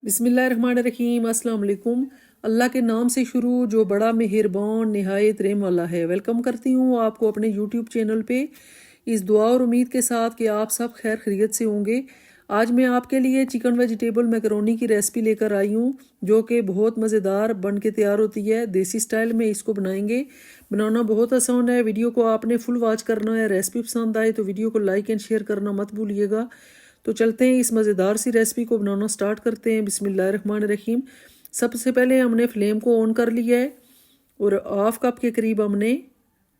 बिस्मिल्लाहिर्रहमानिर्रहीम अस्सलाम वालेकुम। अल्लाह के नाम से शुरू जो बड़ा मेहरबान नहायत रहम वाला है। वेलकम करती हूँ आपको अपने यूट्यूब चैनल पे इस दुआ और उम्मीद के साथ कि आप सब खैर खैरियत से होंगे। आज मैं आपके लिए चिकन वेजिटेबल मैकरोनी की रेसिपी लेकर आई हूँ जो कि बहुत मज़ेदार बन के तैयार होती है। देसी स्टाइल में इसको बनाएंगे। बनाना बहुत आसान है। वीडियो को आपने फुल वॉच करना है। रेसिपी पसंद आए तो वीडियो को लाइक एंड शेयर करना मत भूलिएगा। तो चलते हैं इस मज़ेदार सी रेसिपी को बनाना स्टार्ट करते हैं। बिस्मिल्लाहिर्रहमानिर्रहीम। सबसे पहले हमने फ्लेम को ऑन कर लिया है और हाफ कप के करीब हमने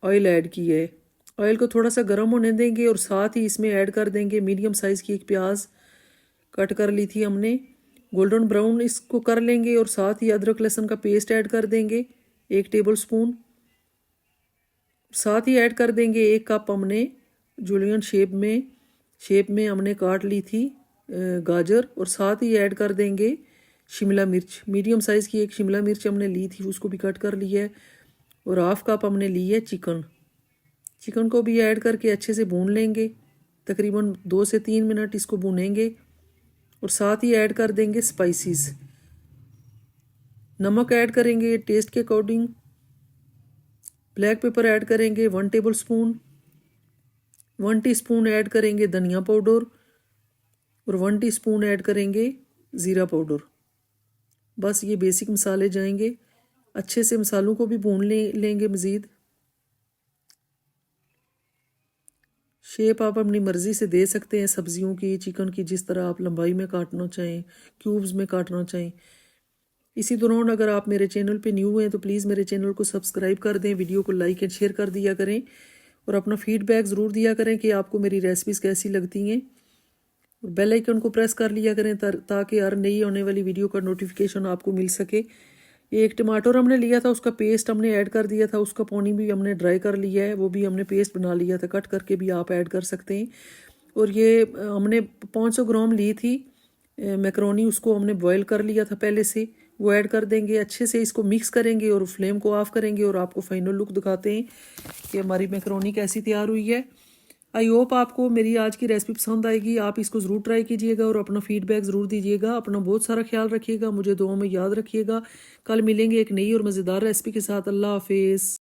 ऑयल ऐड किया है। ऑयल को थोड़ा सा गर्म होने देंगे और साथ ही इसमें ऐड कर देंगे मीडियम साइज़ की एक प्याज कट कर ली थी हमने। गोल्डन ब्राउन इसको कर लेंगे और साथ ही अदरक लहसुन का पेस्ट ऐड कर देंगे 1 टेबल स्पून। साथ ही ऐड कर देंगे 1 कप हमने जूलियन शेप में हमने काट ली थी गाजर। और साथ ही ऐड कर देंगे शिमला मिर्च, मीडियम साइज़ की एक शिमला मिर्च हमने ली थी, उसको भी कट कर लिया है। और हाफ कप हमने ली है चिकन को भी ऐड करके अच्छे से भून लेंगे। तकरीबन 2 से 3 मिनट इसको भूनेंगे। और साथ ही ऐड कर देंगे स्पाइसेस। नमक ऐड करेंगे टेस्ट के अकॉर्डिंग। ब्लैक पेपर ऐड करेंगे 1 टेबल स्पून। 1 टीस्पून ऐड करेंगे धनिया पाउडर और 1 टीस्पून ऐड करेंगे ज़ीरा पाउडर। बस ये बेसिक मसाले जाएंगे। अच्छे से मसालों को भी भून लेंगे मज़ीद। शेप आप अपनी मर्ज़ी से दे सकते हैं सब्जियों की, चिकन की, जिस तरह आप लंबाई में काटना चाहें, क्यूब्स में काटना चाहें। इसी दौरान अगर आप मेरे चैनल पे न्यू हैं तो प्लीज़ मेरे चैनल को सब्सक्राइब कर दें, वीडियो को लाइक एंड शेयर कर दिया करें और अपना फीडबैक ज़रूर दिया करें कि आपको मेरी रेसिपीज़ कैसी लगती हैं। और बेल आइकन को प्रेस कर लिया करें ताकि हर नई आने वाली वीडियो का नोटिफिकेशन आपको मिल सके। एक टमाटर हमने लिया था, उसका पेस्ट हमने ऐड कर दिया था, उसका पानी भी हमने ड्राई कर लिया है, वो भी हमने पेस्ट बना लिया था, कट करके भी आप ऐड कर सकते हैं। और ये हमने 500 ग्राम ली थी मैकरोनी, उसको हमने बॉयल कर लिया था पहले से, वो ऐड कर देंगे। अच्छे से इसको मिक्स करेंगे और फ्लेम को ऑफ करेंगे और आपको फाइनल लुक दिखाते हैं कि हमारी मैकरोनी कैसी तैयार हुई है। आई होप आपको मेरी आज की रेसिपी पसंद आएगी। आप इसको ज़रूर ट्राई कीजिएगा और अपना फीडबैक ज़रूर दीजिएगा। अपना बहुत सारा ख्याल रखिएगा, मुझे दुआ में याद रखिएगा। कल मिलेंगे एक नई और मज़ेदार रेसिपी के साथ। अल्लाह हाफिज़।